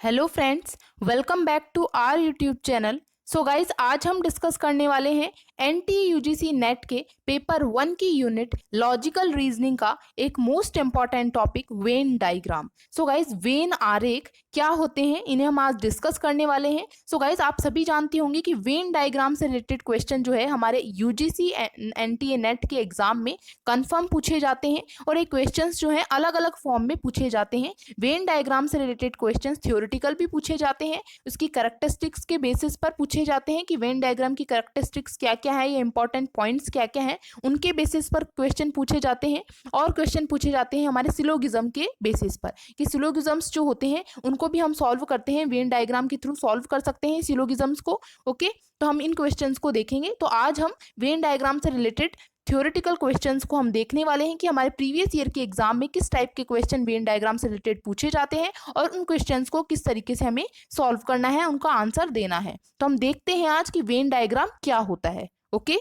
Hello friends, welcome back to our YouTube channel. So guys, आज हम discuss करने वाले हैं एनटीए यूजीसी नेट के पेपर 1 की यूनिट लॉजिकल रीजनिंग का एक most important topic Venn diagram. So guys, Venn आरेख क्या होते हैं, इन्हें हम आज डिस्कस करने वाले हैं। सो गाइज, आप सभी जानते होंगे कि वेन डायग्राम से रिलेटेड क्वेश्चन जो है हमारे यूजीसी एनटीए नेट के एग्जाम में कंफर्म पूछे जाते हैं और ये क्वेश्चंस जो है अलग अलग फॉर्म में पूछे जाते हैं। वेन डायग्राम से रिलेटेड क्वेश्चंस थ्योरेटिकल भी पूछे जाते हैं, उसकी कैरेक्टरिस्टिक्स के बेसिस पर पूछे जाते हैं कि वेन डायग्राम की कैरेक्टरिस्टिक्स क्या क्या है, ये इंपॉर्टेंट पॉइंट्स क्या क्या हैं, उनके बेसिस पर क्वेश्चन पूछे जाते हैं। और क्वेश्चन पूछे जाते हैं हमारे सिलोगिज्म के बेसिस पर कि सिलोगिज्म्स जो होते हैं उनको भी हम सॉल्व करते हैं, वेन डायग्राम के थ्रू सॉल्व कर सकते हैं सिलोगिज्म्स को। ओके, तो हम इन क्वेश्चंस को देखेंगे। तो आज हम वेन डायग्राम से रिलेटेड थ्योरेटिकल क्वेश्चंस को हम देखने वाले हैं कि हमारे प्रीवियस ईयर के एग्जाम में किस टाइप के क्वेश्चन वेन डायग्राम से रिलेटेड पूछे जाते हैं और उन क्वेश्चंस को किस तरीके से हमें सॉल्व करना है, उनका आंसर देना है। तो हम देखते हैं आज कि वेन डायग्राम क्या होता है। Okay,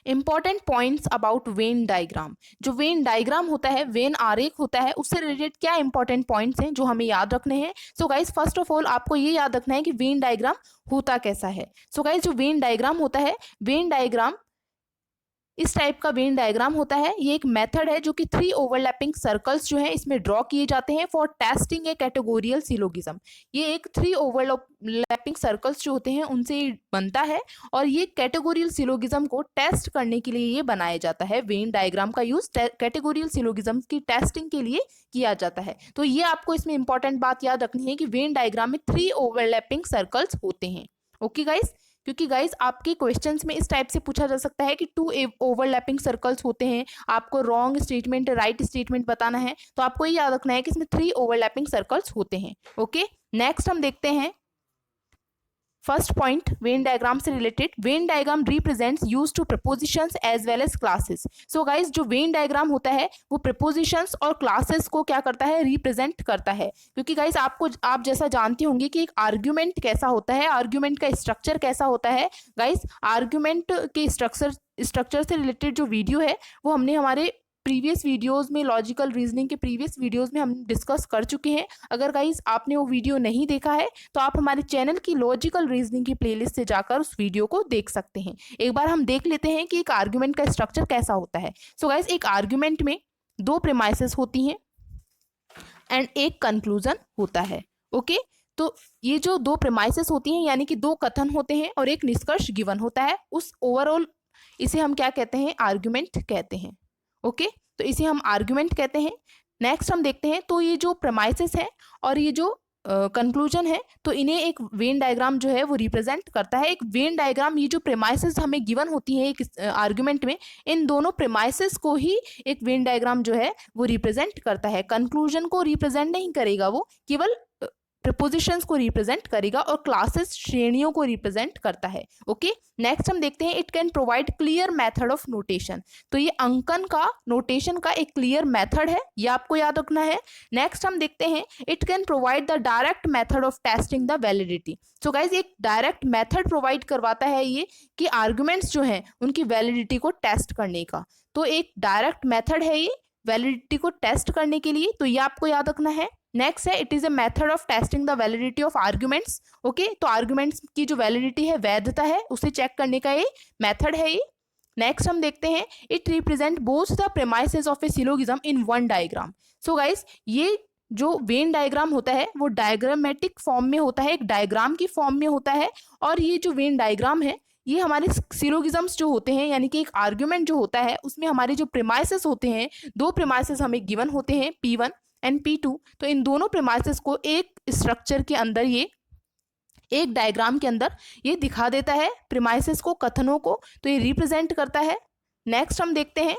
important points about Venn diagram. जो वेन डायग्राम होता है, वेन आरेख होता है, उससे रिलेटेड क्या इंपॉर्टेंट पॉइंट्स हैं जो हमें याद रखने हैं। So guys, first of all आपको ये याद रखना है कि वेन डायग्राम होता कैसा है। सो गाइज, जो वेन डायग्राम होता है, वेन डायग्राम इस टाइप का वेन डायग्राम होता है। ये एक मेथड है जो कि 3 ओवरलैपिंग सर्कल्स जो है इसमें ड्रॉ किए जाते हैं for testing a categorical syllogism. ये एक 3 ओवरलैपिंग सर्कल्स जो होते हैं उनसे बनता है और ये कैटेगोरियल सिलोगिज्म को टेस्ट करने के लिए ये बनाया जाता है। वेन डायग्राम का यूज कैटेगोरियल सिलोगिज्म की टेस्टिंग के लिए किया जाता है। तो ये आपको इसमें इंपॉर्टेंट बात याद रखनी है कि वेन डायग्राम में 3 ओवरलैपिंग सर्कल्स होते हैं। ओके गाइस, क्योंकि गाइस आपके क्वेश्चंस में इस टाइप से पूछा जा सकता है कि 2 ओवरलैपिंग सर्कल्स होते हैं, आपको रॉन्ग स्टेटमेंट राइट स्टेटमेंट बताना है, तो आपको ये याद रखना है कि इसमें 3 ओवरलैपिंग सर्कल्स होते हैं। ओके, नेक्स्ट हम देखते हैं फर्स्ट पॉइंट वेन डायग्राम से रिलेटेड। Venn diagram represents use to propositions as well as classes. So guys, जो वेन डायग्राम होता है वो प्रपोजिशंस और क्लासेस को क्या करता है, रिप्रेजेंट करता है। क्योंकि गाइस आप जैसा जानते होंगे कि एक आर्ग्यूमेंट कैसा होता है, आर्ग्यूमेंट का स्ट्रक्चर कैसा होता है। गाइस, आर्ग्यूमेंट के स्ट्रक्चर से रिलेटेड जो वीडियो है वो हमने हमारे प्रीवियस वीडियोस में, लॉजिकल रीजनिंग के प्रीवियस वीडियोस में हम डिस्कस कर चुके हैं। अगर गाइस आपने वो वीडियो नहीं देखा है तो आप हमारे चैनल की लॉजिकल रीजनिंग की प्लेलिस्ट से जाकर उस वीडियो को देख सकते हैं। एक बार हम देख लेते हैं कि एक आर्ग्यूमेंट का स्ट्रक्चर कैसा होता है। सो गाइस, एक आर्ग्यूमेंट में 2 प्रीमाइसेस होती हैं एंड एक कंक्लूजन होता है। ओके, तो ये जो 2 प्रीमाइसेस होती हैं यानी कि 2 कथन होते हैं और एक निष्कर्ष गिवन होता है, उस ओवरऑल इसे हम क्या कहते हैं, आर्ग्यूमेंट कहते हैं। ओके, तो इसे हम आर्ग्यूमेंट कहते हैं। नेक्स्ट हम देखते हैं, तो ये जो प्रेमाइसिस है और ये जो कंक्लूजन है, तो इन्हें एक वेन डायग्राम जो है वो रिप्रेजेंट करता है। एक वेन डायग्राम, ये जो प्रेमाइसिस हमें गिवन होती है एक आर्ग्यूमेंट में, इन दोनों प्रेमाइसिस को ही एक वेन डायग्राम जो है वो रिप्रेजेंट करता है। कंक्लूजन को रिप्रेजेंट नहीं करेगा, वो केवल प्रपोजिशंस को रिप्रेजेंट करेगा और क्लासेस श्रेणियों को रिप्रेजेंट करता है। ओके, नेक्स्ट हम देखते हैं, it can provide clear method of notation. तो ये अंकन का, नोटेशन का एक क्लियर मेथड है, ये आपको याद रखना है। नेक्स्ट हम देखते हैं, it can provide the direct method of testing the validity. So guys, एक डायरेक्ट मेथड प्रोवाइड करवाता है ये कि आर्ग्यूमेंट्स जो हैं उनकी वैलिडिटी को टेस्ट करने का। तो एक डायरेक्ट मेथड है ये वैलिडिटी को टेस्ट करने के लिए, तो ये आपको याद रखना है। नेक्स्ट है, it is a method of testing the validity of arguments. Okay, तो आर्ग्यूमेंट्स की जो वैलिडिटी है, वैधता है, उसे चेक करने का ये मेथड है ये। नेक्स्ट हम देखते हैं, it represent both the premises of A syllogism in one diagram. So guys, ये जो वेन डायग्राम होता है वो डायग्रामेटिक फॉर्म में होता है, एक डायग्राम की फॉर्म में होता है। और ये जो वेन डायग्राम है ये हमारे सिलोगिज्म्स जो होते हैं, यानी कि एक आर्ग्यूमेंट जो होता है उसमें हमारे जो प्रेमाइसेस होते हैं, 2 प्रेमाइसेस हमें गिवन होते हैं, P1 एंड P2। तो इन दोनों प्रेमाइसेस को एक स्ट्रक्चर के अंदर, ये एक डायग्राम के अंदर ये दिखा देता है, प्रेमाइसेस को, कथनों को, तो ये रिप्रेजेंट करता है। नेक्स्ट हम देखते हैं,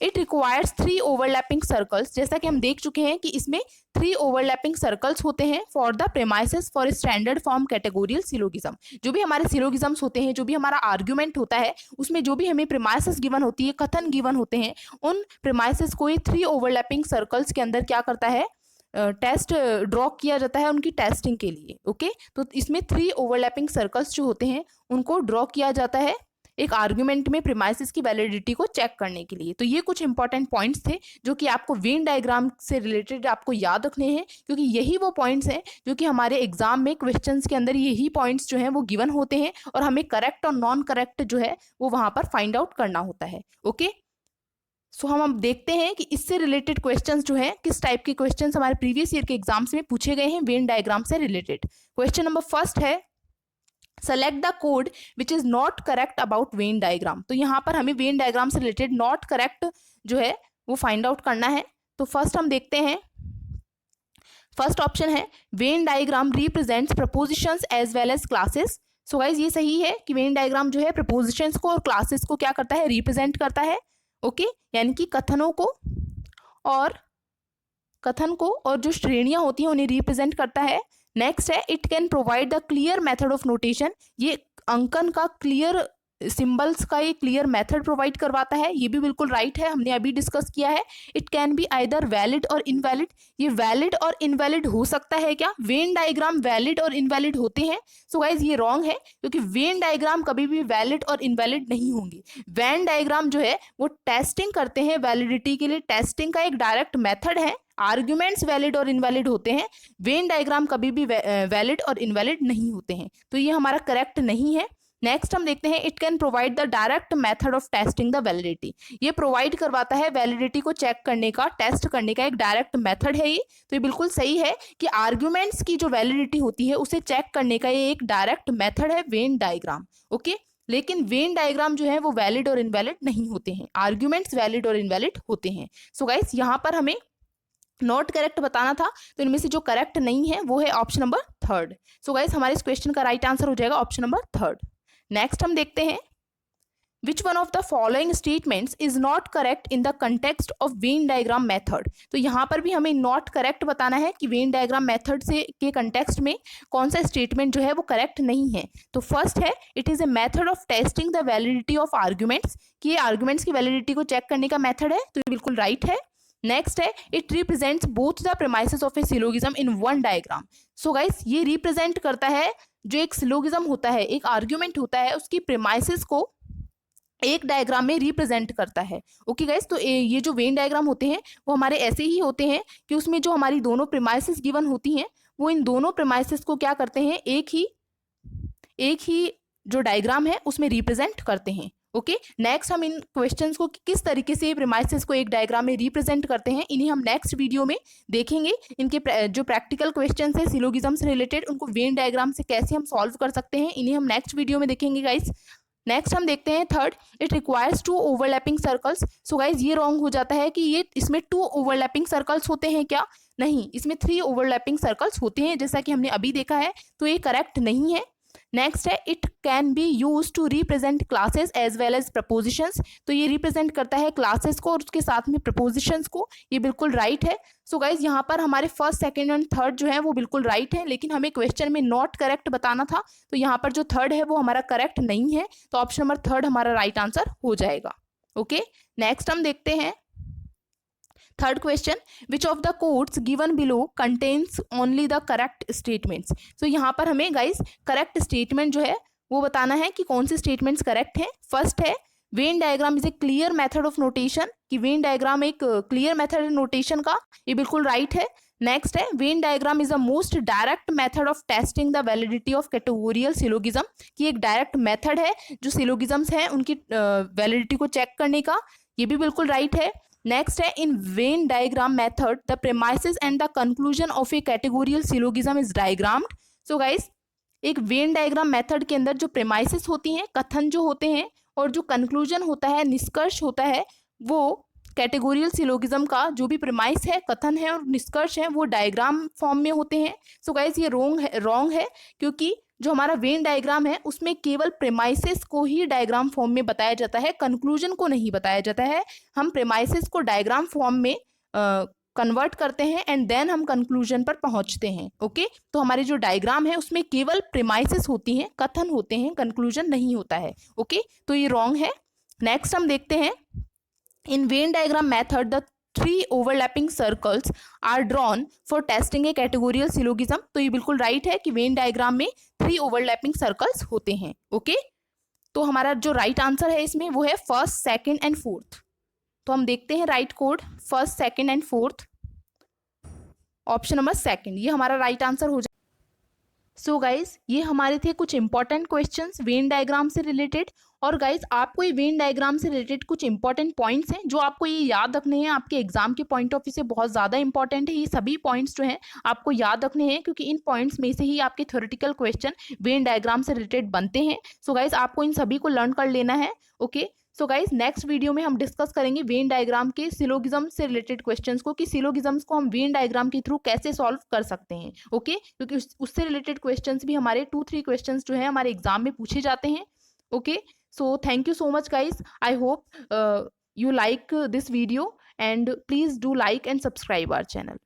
इट रिक्वायर्स 3 ओवरलैपिंग सर्कल्स। जैसा कि हम देख चुके हैं कि इसमें 3 ओवरलैपिंग सर्कल्स होते हैं for the premises for standard form categorical syllogism. जो भी हमारे सिलोगिज्म्स होते हैं, जो भी हमारा आर्ग्यूमेंट होता है, उसमें जो भी हमें प्रेमाइसेस गिवन होती है, कथन गिवन होते हैं, उन प्रेमाइसेस को ये 3 ओवरलैपिंग सर्कल्स के अंदर क्या करता है, टेस्ट ड्रॉ किया जाता है उनकी टेस्टिंग के लिए। ओके, तो इसमें 3 ओवरलैपिंग सर्कल्स जो होते हैं उनको ड्रॉ किया जाता है। एक आर्ग्यूमेंट में प्रीमाइसेस की वैलिडिटी को चेक करने के लिए। तो ये कुछ इंपॉर्टेंट पॉइंट्स थे जो कि आपको वेन डायग्राम से रिलेटेड आपको याद रखने हैं, क्योंकि यही वो पॉइंट्स हैं जो कि हमारे एग्जाम में क्वेश्चंस के अंदर यही पॉइंट्स जो हैं वो गिवन होते हैं और हमें करेक्ट और नॉन करेक्ट जो है वो वहां पर फाइंड आउट करना होता है। ओके, सो हम अब देखते हैं कि इससे रिलेटेड क्वेश्चंस जो है किस टाइप के क्वेश्चंस हमारे प्रीवियस ईयर के एग्जाम्स में पूछे गए हैं वेन डायग्राम से रिलेटेड। क्वेश्चन नंबर फर्स्ट है, select the code which is not correct about Venn diagram. तो यहाँ पर हमें वेन डायग्राम से रिलेटेड नॉट करेक्ट जो है वो फाइंड आउट करना है। तो फर्स्ट हम देखते हैं, फर्स्ट ऑप्शन है Venn diagram represents propositions as well as classes. So guys ये सही है कि वेन डायग्राम जो है प्रपोजिशंस को और क्लासेस को क्या करता है, रिप्रेजेंट करता है। ओके, यानी कि कथन को और जो श्रेणियां होती हैं उन्हें रिप्रेजेंट करता है। नेक्स्ट है, it can provide the clear method of notation. ये अंकन का क्लियर सिंबल्स का एक क्लियर मेथड प्रोवाइड करवाता है, ये भी बिल्कुल राइट है, हमने अभी डिस्कस किया है। It can be either valid और इनवैलिड। ये वैलिड और इनवैलिड हो सकता है क्या? वेन डायग्राम वैलिड और इनवैलिड होते हैं? सो गाइज ये रॉन्ग है, क्योंकि वेन डायग्राम कभी भी वैलिड और इनवैलिड नहीं होंगे। वेन डायग्राम जो है वो टेस्टिंग करते हैं वैलिडिटी के लिए, टेस्टिंग का एक डायरेक्ट मेथड है। आर्ग्यूमेंट्स वैलिड और इनवैलिड होते हैं, वेन डायग्राम कभी भी वैलिड और इनवैलिड नहीं होते हैं, तो ये हमारा करेक्ट नहीं है। नेक्स्ट हम देखते हैं, it can provide the direct method of testing the validity. ये प्रोवाइड करवाता है वैलिडिटी को चेक करने का, टेस्ट करने का एक डायरेक्ट मेथड है ये। तो ये बिल्कुल सही है कि आर्ग्यूमेंट्स की जो वैलिडिटी होती है उसे चेक करने का ये एक डायरेक्ट मेथड है वेन डायग्राम। ओके, लेकिन वेन डायग्राम जो है वो वैलिड और इनवैलिड नहीं होते हैं, आर्ग्यूमेंट्स वैलिड और इनवैलिड होते हैं। सो गाइस यहाँ पर हमें नॉट करेक्ट बताना था, तो इनमें से जो करेक्ट नहीं है वो है option number third. So guys हमारे इस क्वेश्चन का राइट आंसर हो जाएगा ऑप्शन नंबर थर्ड। नेक्स्ट हम देखते हैं, which one of the following statements is not correct in the context of when diagram method. तो यहाँ पर भी हमें नॉट करेक्ट बताना है कि वेन डायग्राम मेथड से के कंटेक्स्ट में कौन सा स्टेटमेंट जो है वो करेक्ट नहीं है। तो फर्स्ट है, it is a method of testing the validity of arguments, कि ये आर्ग्यूमेंट्स की वैलिडिटी को चेक करने का मेथड है, तो ये बिल्कुल राइट है। नेक्स्ट है, it represents both the premises of A syllogism in one diagram. So guys ये रिप्रेजेंट करता है, जो एक सिलोगिज्म होता है, एक आर्ग्यूमेंट होता है, उसकी प्रीमाइसेस को एक डायग्राम में रिप्रेजेंट करता है। ओके गाइस, तो ये जो वेन डायग्राम होते हैं वो हमारे ऐसे ही होते हैं कि उसमें जो हमारी दोनों प्रीमाइसेस गिवन होती हैं वो इन दोनों प्रीमाइसेस को क्या करते हैं, एक ही जो डायग्राम है उसमें रिप्रेजेंट करते हैं। ओके, नेक्स्ट हम इन क्वेश्चंस को किस तरीके से प्रीमाइसेस को एक डायग्राम में रिप्रेजेंट करते हैं इन्हें हम नेक्स्ट वीडियो में देखेंगे। इनके जो प्रैक्टिकल क्वेश्चंस है सिलोगिज्म से रिलेटेड, उनको वेन डायग्राम से कैसे हम सॉल्व कर सकते हैं, इन्हें हम नेक्स्ट वीडियो में देखेंगे गाइस। नेक्स्ट हम देखते हैं third, it requires 2 overlapping circles. So guys ये रॉन्ग हो जाता है कि ये इसमें 2 ओवरलैपिंग सर्कल्स होते हैं क्या? नहीं, इसमें 3 ओवरलैपिंग सर्कल्स होते हैं, जैसा कि हमने अभी देखा है, तो ये करेक्ट नहीं है। नेक्स्ट है, it can be use to represent classes as well as propositions. तो ये रिप्रेजेंट करता है क्लासेस को और उसके साथ में प्रपोजिशंस को, ये बिल्कुल राइट है। सो गाइज यहाँ पर हमारे फर्स्ट, सेकंड एंड थर्ड जो है वो बिल्कुल राइट है, लेकिन हमें क्वेश्चन में नॉट करेक्ट बताना था, तो यहाँ पर जो थर्ड है वो हमारा करेक्ट नहीं है, तो ऑप्शन नंबर थर्ड हमारा राइट आंसर हो जाएगा। ओके, नेक्स्ट हम देखते हैं third question, which of the codes given below contains only the correct statements. तो यहाँ पर हमें गाइस करेक्ट स्टेटमेंट जो है वो बताना है कि कौन से स्टेटमेंट्स करेक्ट हैं। फर्स्ट है, Venn diagram is a clear method of notation, कि वेन डायग्राम एक क्लियर मेथड है नोटेशन का, ये बिल्कुल राइट है। नेक्स्ट है, Venn diagram is the most direct method of testing the validity of categorical syllogism, कि एक डायरेक्ट मेथड है जो सिलोगिज्म्स हैं उनकी वैलिडिटी को चेक करने का, ये भी बिल्कुल राइट है। नेक्स्ट है, in Venn diagram method the premises and the conclusion of a categorical syllogism is diagrammed. So guys एक वेन डायग्राम मेथड के अंदर जो प्रीमाइसेस होती हैं, कथन जो होते हैं, और जो कंक्लूजन होता है, निष्कर्ष होता है, वो कैटेगोरियल सिलोगिज्म का जो भी प्रीमाइस है, कथन है और निष्कर्ष है, वो डायग्राम फॉर्म में होते हैं। सो गाइस ये रॉन्ग है, क्योंकि जो हमारा वेन डायग्राम है उसमें केवल प्रीमाइसेस को ही डायग्राम फॉर्म में बताया जाता है, कंक्लूजन को नहीं बताया जाता है। हम प्रीमाइसेस को डायग्राम फॉर्म में कन्वर्ट करते हैं एंड देन हम कंक्लूजन पर पहुंचते हैं। ओके, तो हमारी जो डायग्राम है उसमें केवल प्रीमाइसेस होती हैं, कथन होते हैं, कंक्लूजन नहीं होता है। ओके, तो ये रॉन्ग है। नेक्स्ट हम देखते हैं, in Venn diagram method the 3 overlapping circles are drawn for testing a categorical syllogism. तो ये बिल्कुल राइट है कि वेन डायग्राम में 3 ओवरलैपिंग सर्कल्स होते हैं। ओके, तो हमारा जो राइट आंसर है इसमें वो है फर्स्ट, सेकंड एंड फोर्थ। तो हम देखते हैं right code, first, second and fourth. Option number second ये हमारा राइट आंसर हो जाए। सो गाइज ये हमारे थे कुछ इंपॉर्टेंट क्वेश्चंस वेन डायग्राम से रिलेटेड। और गाइज आपको ये वेन डायग्राम से रिलेटेड कुछ इंपॉर्टेंट पॉइंट्स हैं जो आपको ये याद रखने हैं, आपके एग्जाम के पॉइंट ऑफ व्यू से बहुत ज़्यादा इंपॉर्टेंट है। ये सभी पॉइंट्स जो हैं आपको याद रखने हैं, क्योंकि इन पॉइंट्स में से ही आपके थ्योरेटिकल क्वेश्चन वेन डायग्राम से रिलेटेड बनते हैं। सो गाइज आपको इन सभी को लर्न कर लेना है। Okay, so guys next video में हम डिस्कस करेंगे वेन डायग्राम के सिलोगिज्म से रिलेटेड क्वेश्चंस को, कि सिलोगिज्म्स को हम वेन डायग्राम के थ्रू कैसे सॉल्व कर सकते हैं। ओके, क्योंकि उससे रिलेटेड क्वेश्चंस भी हमारे 2-3 क्वेश्चंस जो है हमारे एग्जाम में पूछे जाते हैं। Okay, so thank you so much guys, I hope you like this video, and please do like and subscribe our channel.